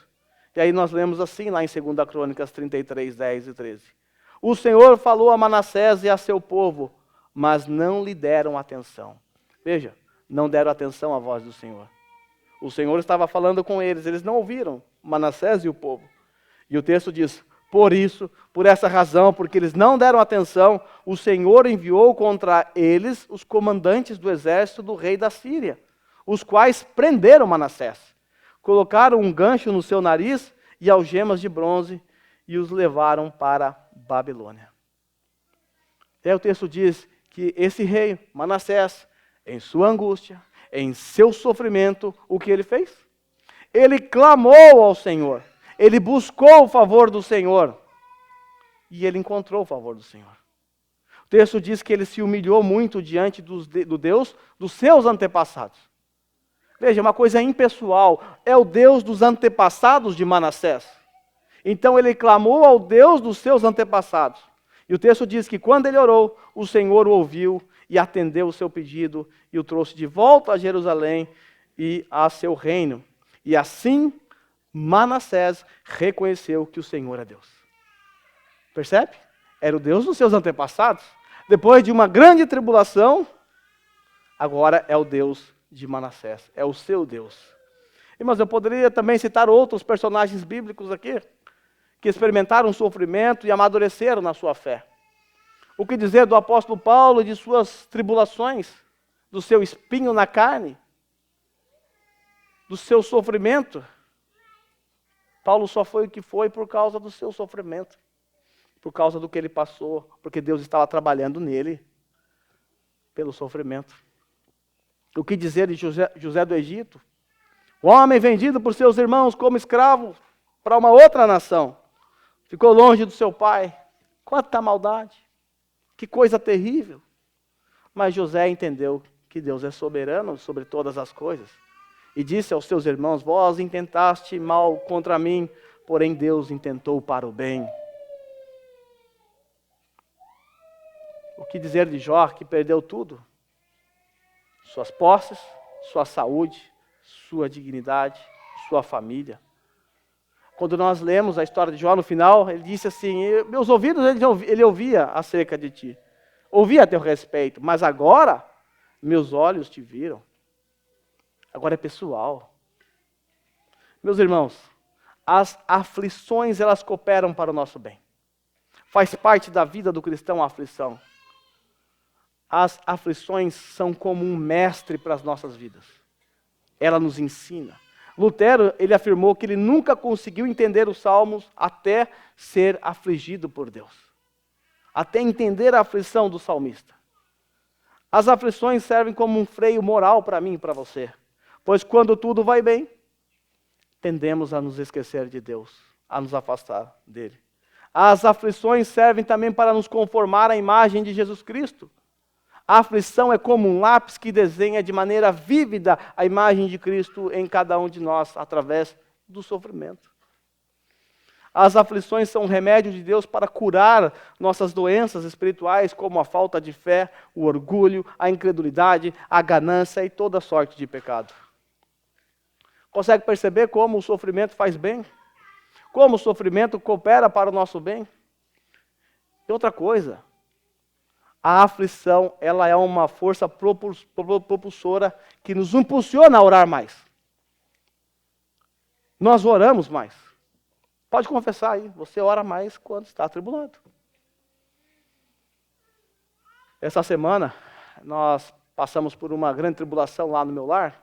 E aí nós lemos assim lá em 2 Crônicas 33, 10 e 13. O Senhor falou a Manassés e a seu povo, mas não lhe deram atenção. Veja, não deram atenção à voz do Senhor. O Senhor estava falando com eles não ouviram, Manassés e o povo. E o texto diz, por isso, por essa razão, porque eles não deram atenção, o Senhor enviou contra eles os comandantes do exército do rei da Síria, os quais prenderam Manassés, colocaram um gancho no seu nariz e algemas de bronze e os levaram para Babilônia. E aí o texto diz que esse rei, Manassés, em sua angústia, em seu sofrimento, o que ele fez? Ele clamou ao Senhor. Ele buscou o favor do Senhor. E ele encontrou o favor do Senhor. texto diz que ele se humilhou muito diante do Deus dos seus antepassados. Veja, uma coisa impessoal, é o Deus dos antepassados de Manassés. Então ele clamou ao Deus dos seus antepassados. E o texto diz que quando ele orou, o Senhor o ouviu e atendeu o seu pedido e o trouxe de volta a Jerusalém e a seu reino. E assim Manassés reconheceu que o Senhor é Deus. Percebe? Era o Deus dos seus antepassados. Depois de uma grande tribulação, agora é o Deus de Manassés, é o seu Deus. Irmãos, eu poderia também citar outros personagens bíblicos aqui, que experimentaram sofrimento e amadureceram na sua fé. O que dizer do apóstolo Paulo e de suas tribulações, do seu espinho na carne, do seu sofrimento? Paulo só foi o que foi por causa do seu sofrimento, por causa do que ele passou, porque Deus estava trabalhando nele, pelo sofrimento. O que dizer de José do Egito? O homem vendido por seus irmãos como escravo para uma outra nação. Ficou longe do seu pai. Quanta maldade. Que coisa terrível. Mas José entendeu que Deus é soberano sobre todas as coisas. E disse aos seus irmãos: vós intentaste mal contra mim, porém Deus intentou para o bem. O que dizer de Jó, que perdeu tudo? Suas posses, sua saúde, sua dignidade, sua família. Quando nós lemos a história de Jó no final, ele disse assim: meus ouvidos ele ouvia acerca de ti, ouvia a teu respeito, mas agora meus olhos te viram. Agora é pessoal. Meus irmãos, as aflições elas cooperam para o nosso bem. Faz parte da vida do cristão a aflição. As aflições são como um mestre para as nossas vidas. Ela nos ensina. Lutero, ele afirmou que ele nunca conseguiu entender os Salmos até ser afligido por Deus. Até entender a aflição do salmista. As aflições servem como um freio moral para mim e para você. Pois quando tudo vai bem, tendemos a nos esquecer de Deus, a nos afastar dele. As aflições servem também para nos conformar à imagem de Jesus Cristo. A aflição é como um lápis que desenha de maneira vívida a imagem de Cristo em cada um de nós, através do sofrimento. As aflições são um remédio de Deus para curar nossas doenças espirituais, como a falta de fé, o orgulho, a incredulidade, a ganância e toda sorte de pecado. Consegue perceber como o sofrimento faz bem? Como o sofrimento coopera para o nosso bem? E outra coisa, a aflição, ela é uma força propulsora que nos impulsiona a orar mais. Nós oramos mais. Pode confessar aí, você ora mais quando está atribulado. Essa semana, nós passamos por uma grande tribulação lá no meu lar.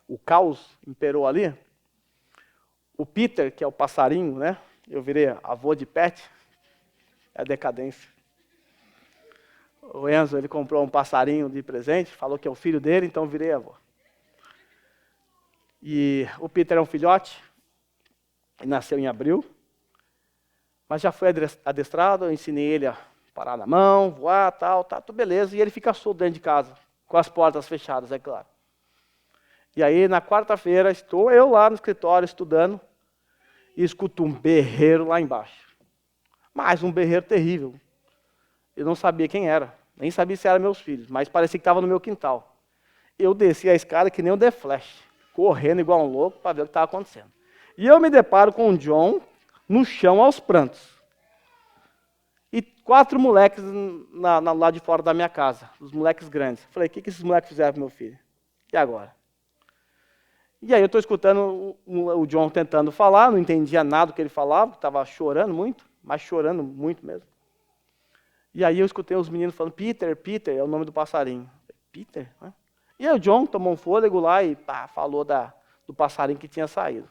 O caos imperou ali. O Peter, que é o passarinho, né? Eu virei avô de pet. É a decadência. O Enzo, ele comprou um passarinho de presente, falou que é o filho dele, então eu virei avô. E o Peter é um filhote, ele nasceu em abril, mas já foi adestrado, eu ensinei ele a parar na mão, voar, tal, tudo beleza, e ele fica solto dentro de casa, com as portas fechadas, é claro. E aí, na quarta-feira, estou eu lá no escritório estudando, e escuto um berreiro lá embaixo. Mas um berreiro terrível. Eu não sabia quem era, nem sabia se eram meus filhos, mas parecia que estava no meu quintal. Eu desci a escada que nem um The Flash, correndo igual um louco para ver o que estava acontecendo. E eu me deparo com o John no chão aos prantos. E 4 moleques lá de fora da minha casa, os moleques grandes. Falei, o que esses moleques fizeram para meu filho? E agora? E aí eu estou escutando o John tentando falar, não entendia nada do que ele falava, estava chorando muito, mas chorando muito mesmo. E aí eu escutei os meninos falando, Peter, Peter, é o nome do passarinho. Peter? Né? E aí o John tomou um fôlego lá e falou do passarinho que tinha saído.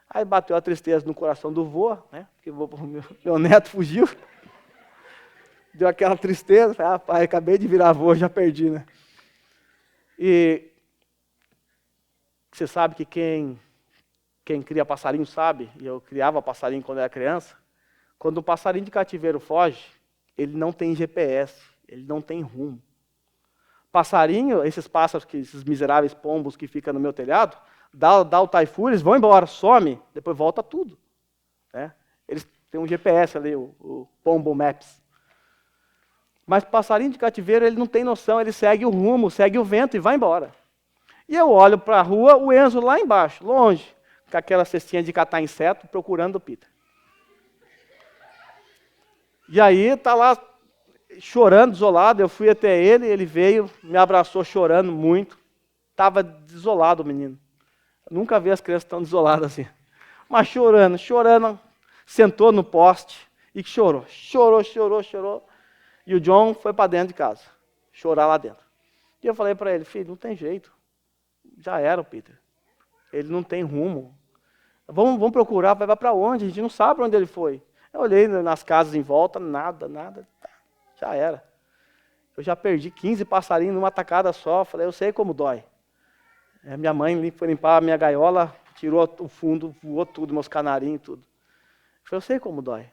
Aí bateu a tristeza no coração do vô, né? Porque meu neto fugiu. Deu aquela tristeza, falei, rapaz, acabei de virar avô, já perdi, né? E você sabe que quem cria passarinho sabe, e eu criava passarinho quando era criança, quando um passarinho de cativeiro foge, ele não tem GPS, ele não tem rumo. Passarinho, esses pássaros, esses miseráveis pombos que ficam no meu telhado, dá o taifuri, eles vão embora, some, depois volta tudo. Né? Eles têm um GPS ali, o Pombo Maps. Mas passarinho de cativeiro, ele não tem noção, ele segue o rumo, segue o vento e vai embora. E eu olho para a rua, o Enzo lá embaixo, longe, com aquela cestinha de catar inseto, procurando o Peter. E aí, está lá, chorando, desolado, eu fui até ele, ele veio, me abraçou chorando muito. Estava desolado o menino. Eu nunca vi as crianças tão desoladas assim. Mas chorando, sentou no poste e chorou. E o John foi para dentro de casa, chorar lá dentro. E eu falei para ele, filho, não tem jeito. Já era o Peter. Ele não tem rumo. Vamos procurar, vai para onde? A gente não sabe para onde ele foi. Eu olhei nas casas em volta, nada. Já era. Eu já perdi 15 passarinhos numa tacada só. Falei, eu sei como dói. Minha mãe foi limpar a minha gaiola, tirou o fundo, voou tudo, meus canarinhos, tudo. Eu falei, eu sei como dói.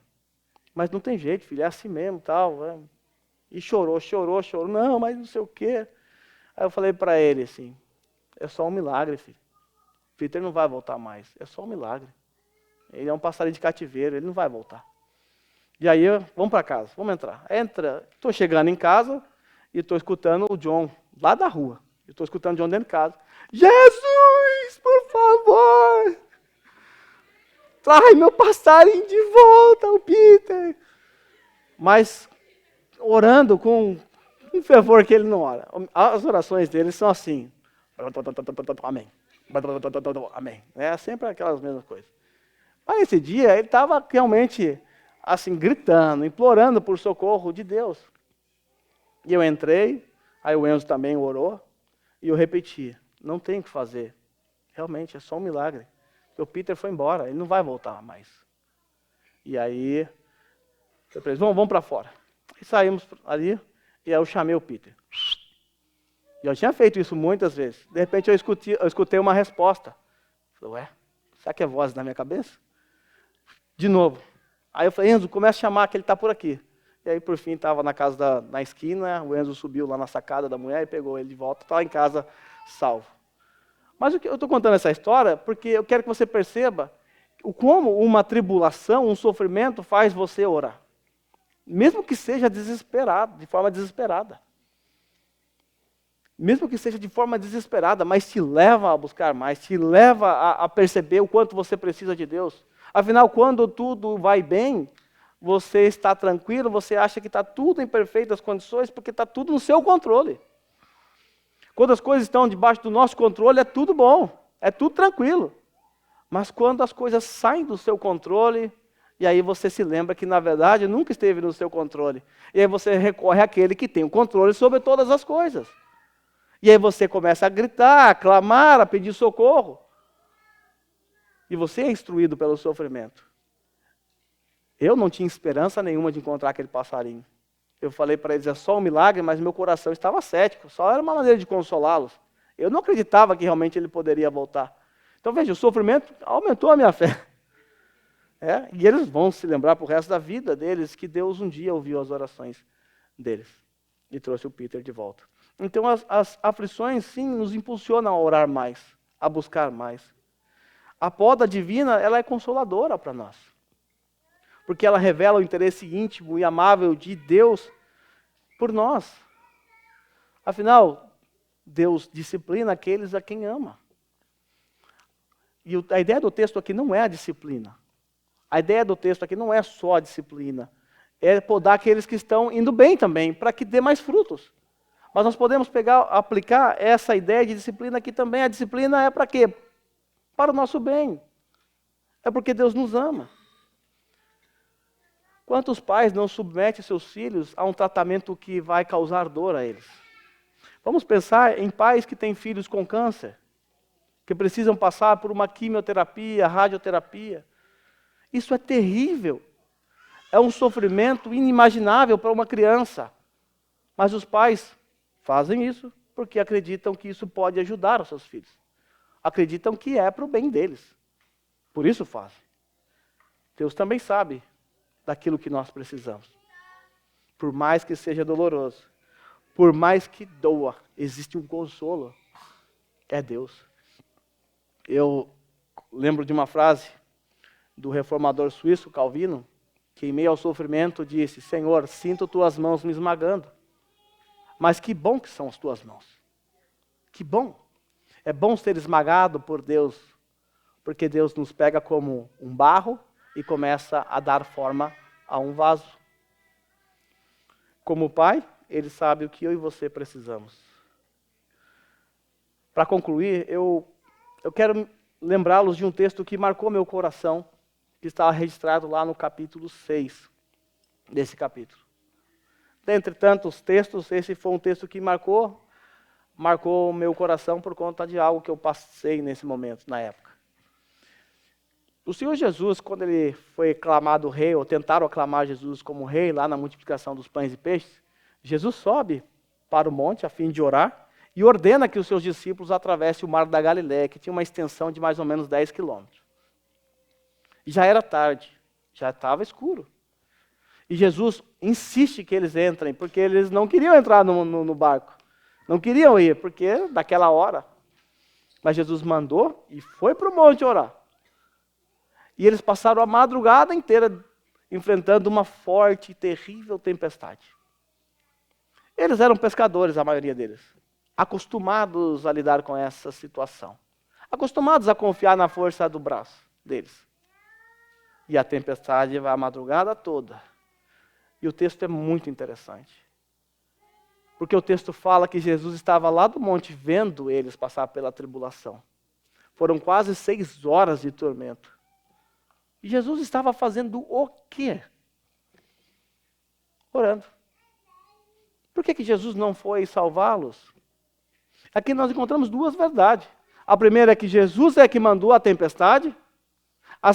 Mas não tem jeito, filho, é assim mesmo, tal. E chorou. Não, mas não sei o quê. Aí eu falei para ele assim, é só um milagre, filho. Peter não vai voltar mais, é só um milagre. Ele é um passarinho de cativeiro, ele não vai voltar. E aí, vamos para casa, vamos entrar. Estou chegando em casa e estou escutando o John lá da rua. Estou escutando o John dentro de casa. Jesus, por favor, traz meu passarinho de volta, o Peter. Mas orando com um fervor que ele não ora. As orações dele são assim. Amém. Amém. É sempre aquelas mesmas coisas. Mas esse dia ele estava realmente assim, gritando, implorando por socorro de Deus. E eu entrei, aí o Enzo também orou, e eu repeti, não tem o que fazer. Realmente, é só um milagre. Porque o Peter foi embora, ele não vai voltar mais. E aí, eu falei, vamos para fora. E saímos ali, e aí eu chamei o Peter. E eu tinha feito isso muitas vezes. De repente eu escutei uma resposta. Falei, ué, será que é voz na minha cabeça? De novo. Aí eu falei, Enzo, começa a chamar que ele está por aqui. E aí, por fim, estava na casa na esquina, o Enzo subiu lá na sacada da mulher e pegou ele de volta, está lá em casa, salvo. Mas eu estou contando essa história porque eu quero que você perceba como uma tribulação, um sofrimento faz você orar. Mesmo que seja desesperado, de forma desesperada. Mesmo que seja de forma desesperada, mas te leva a buscar mais, te leva a perceber o quanto você precisa de Deus. Afinal, quando tudo vai bem, você está tranquilo, você acha que está tudo em perfeitas condições, porque está tudo no seu controle. Quando as coisas estão debaixo do nosso controle, é tudo bom, é tudo tranquilo. Mas quando as coisas saem do seu controle, e aí você se lembra que, na verdade, nunca esteve no seu controle. E aí você recorre àquele que tem o controle sobre todas as coisas. E aí você começa a gritar, a clamar, a pedir socorro. E você é instruído pelo sofrimento. Eu não tinha esperança nenhuma de encontrar aquele passarinho. Eu falei para eles, é só um milagre, mas meu coração estava cético. Só era uma maneira de consolá-los. Eu não acreditava que realmente ele poderia voltar. Então veja, o sofrimento aumentou a minha fé. E eles vão se lembrar para o resto da vida deles que Deus um dia ouviu as orações deles. E trouxe o Peter de volta. Então as aflições, sim, nos impulsionam a orar mais, a buscar mais. A poda divina, ela é consoladora para nós. Porque ela revela o interesse íntimo e amável de Deus por nós. Afinal, Deus disciplina aqueles a quem ama. E a ideia do texto aqui não é a disciplina. A ideia do texto aqui não é só a disciplina. É podar aqueles que estão indo bem também, para que dê mais frutos. Mas nós podemos aplicar essa ideia de disciplina aqui também. A disciplina é para quê? Para o nosso bem. É porque Deus nos ama. Quantos pais não submetem seus filhos a um tratamento que vai causar dor a eles? Vamos pensar em pais que têm filhos com câncer, que precisam passar por uma quimioterapia, radioterapia. Isso é terrível. É um sofrimento inimaginável para uma criança. Mas os pais fazem isso porque acreditam que isso pode ajudar os seus filhos. Acreditam que é para o bem deles. Por isso fazem. Deus também sabe daquilo que nós precisamos. por mais que seja doloroso, por mais que doa, existe um consolo. É Deus. Eu lembro de uma frase do reformador suíço Calvino, que em meio ao sofrimento disse: Senhor, sinto tuas mãos me esmagando, mas que bom que são as tuas mãos. Que bom. É bom ser esmagado por Deus, porque Deus nos pega como um barro e começa a dar forma a um vaso. Como Pai, Ele sabe o que eu e você precisamos. Para concluir, eu quero lembrá-los de um texto que marcou meu coração, que está registrado lá no capítulo 6 desse capítulo. Dentre tantos textos, esse foi um texto que marcou o meu coração por conta de algo que eu passei nesse momento, na época. O Senhor Jesus, quando ele foi aclamado rei, ou tentaram aclamar Jesus como rei, lá na multiplicação dos pães e peixes, Jesus sobe para o monte a fim de orar e ordena que os seus discípulos atravessem o mar da Galileia, que tinha uma extensão de mais ou menos 10 quilômetros. E já era tarde, já estava escuro. E Jesus insiste que eles entrem, porque eles não queriam entrar no barco. Não queriam ir, porque daquela hora. Mas Jesus mandou e foi para o monte orar. E eles passaram a madrugada inteira enfrentando uma forte e terrível tempestade. Eles eram pescadores, a maioria deles, acostumados a lidar com essa situação. Acostumados a confiar na força do braço deles. E a tempestade vai a madrugada toda. E o texto é muito interessante. Porque o texto fala que Jesus estava lá do monte vendo eles passar pela tribulação. Foram quase 6 horas de tormento. E Jesus estava fazendo o quê? Orando. Por que Jesus não foi salvá-los? Aqui nós encontramos 2 verdades. A primeira é que Jesus é que mandou a tempestade. A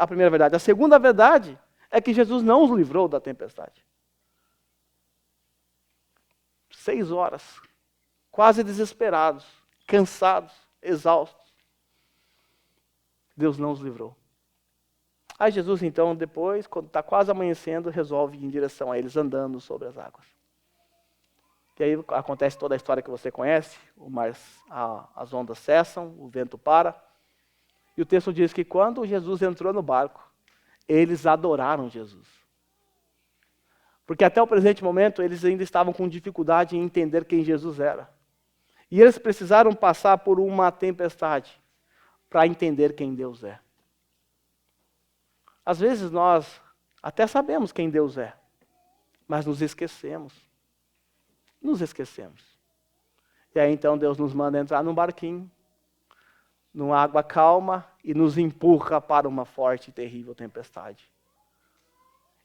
primeira verdade. A segunda verdade é que Jesus não os livrou da tempestade. 6 horas, quase desesperados, cansados, exaustos. Deus não os livrou. Aí Jesus, então, depois, quando está quase amanhecendo, resolve ir em direção a eles, andando sobre as águas. E aí acontece toda a história que você conhece, as ondas cessam, o vento para. E o texto diz que quando Jesus entrou no barco, eles adoraram Jesus. Porque até o presente momento, eles ainda estavam com dificuldade em entender quem Jesus era. E eles precisaram passar por uma tempestade para entender quem Deus é. Às vezes nós até sabemos quem Deus é, mas nos esquecemos. Nos esquecemos. E aí então Deus nos manda entrar num barquinho, numa água calma, e nos empurra para uma forte e terrível tempestade.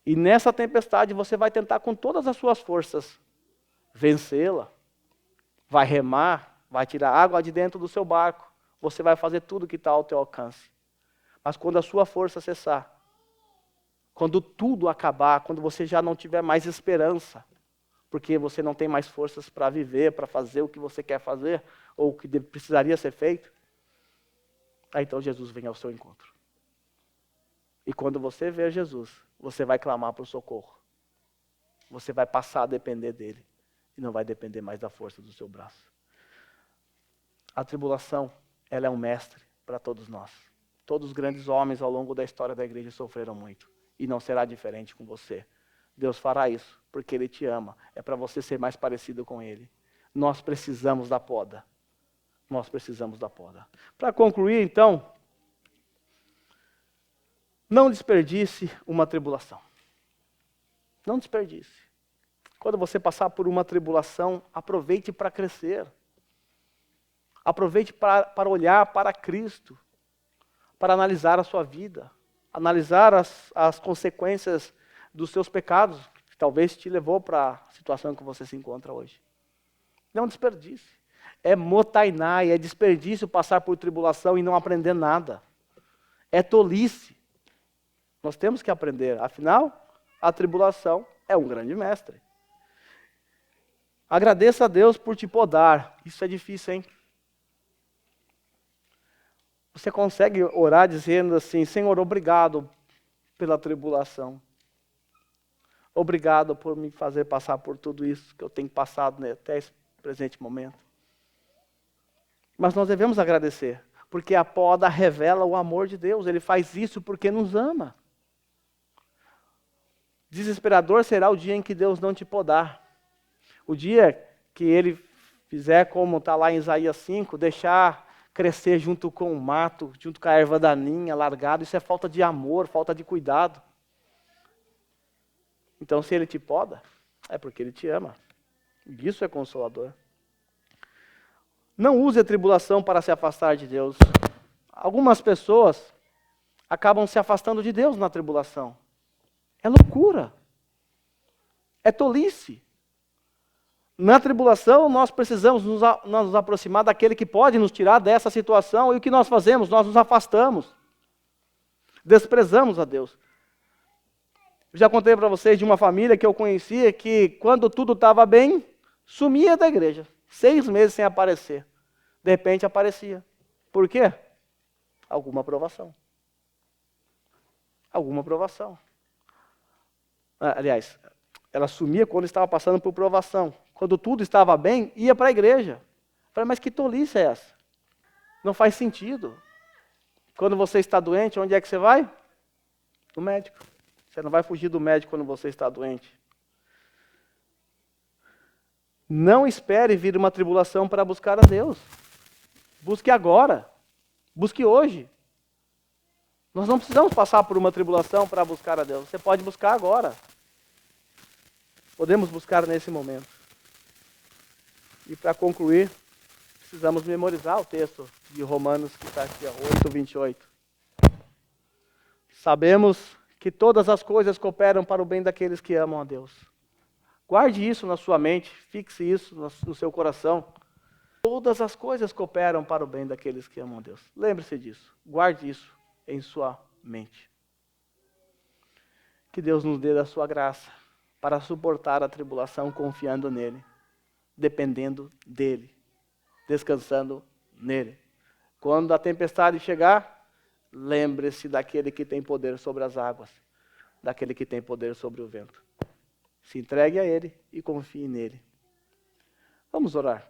E nessa tempestade você vai tentar com todas as suas forças vencê-la. Vai remar, vai tirar água de dentro do seu barco. Você vai fazer tudo que está ao teu alcance. Mas quando a sua força cessar, quando tudo acabar, quando você já não tiver mais esperança, porque você não tem mais forças para viver, para fazer o que você quer fazer, ou o que precisaria ser feito, aí então Jesus vem ao seu encontro. E quando você ver Jesus, você vai clamar por socorro. Você vai passar a depender dele, e não vai depender mais da força do seu braço. A tribulação, ela é um mestre para todos nós. Todos os grandes homens ao longo da história da igreja sofreram muito. E não será diferente com você. Deus fará isso, porque Ele te ama. É para você ser mais parecido com Ele. Nós precisamos da poda. Nós precisamos da poda. Para concluir, então, não desperdice uma tribulação. Não desperdice. Quando você passar por uma tribulação, aproveite para crescer. Aproveite para olhar para Cristo, para analisar a sua vida, analisar as consequências dos seus pecados, que talvez te levou para a situação que você se encontra hoje. Não desperdice. É motainai, é desperdício passar por tribulação e não aprender nada. É tolice. Nós temos que aprender. Afinal, a tribulação é um grande mestre. Agradeça a Deus por te podar. Isso é difícil, hein? Você consegue orar dizendo assim: Senhor, obrigado pela tribulação. Obrigado por me fazer passar por tudo isso que eu tenho passado, né, até esse presente momento. Mas nós devemos agradecer, porque a poda revela o amor de Deus. Ele faz isso porque nos ama. Desesperador será o dia em que Deus não te podar. O dia que Ele fizer como está lá em Isaías 5, deixar crescer junto com o mato, junto com a erva daninha, largado. Isso é falta de amor, falta de cuidado. Então, se Ele te poda, é porque Ele te ama. Isso é consolador. Não use a tribulação para se afastar de Deus. Algumas pessoas acabam se afastando de Deus na tribulação. É loucura. É tolice. Na tribulação, nós precisamos nos aproximar daquele que pode nos tirar dessa situação. E o que nós fazemos? Nós nos afastamos. Desprezamos a Deus. Já contei para vocês de uma família que eu conhecia que, quando tudo estava bem, sumia da igreja. 6 meses sem aparecer. De repente aparecia. Por quê? Alguma provação. Alguma provação. Aliás, ela sumia quando estava passando por provação. Quando tudo estava bem, ia para a igreja. Eu falei, mas que tolice é essa? Não faz sentido. Quando você está doente, onde é que você vai? No médico. Você não vai fugir do médico quando você está doente. Não espere vir uma tribulação para buscar a Deus. Busque agora. Busque hoje. Nós não precisamos passar por uma tribulação para buscar a Deus. Você pode buscar agora. Podemos buscar nesse momento. E para concluir, precisamos memorizar o texto de Romanos que está aqui, 8:28. Sabemos que todas as coisas cooperam para o bem daqueles que amam a Deus. Guarde isso na sua mente, fixe isso no seu coração. Todas as coisas cooperam para o bem daqueles que amam a Deus. Lembre-se disso. Guarde isso em sua mente. Que Deus nos dê da sua graça para suportar a tribulação confiando nele, dependendo dele, descansando nele. Quando a tempestade chegar, lembre-se daquele que tem poder sobre as águas, daquele que tem poder sobre o vento. Se entregue a ele e confie nele. Vamos orar.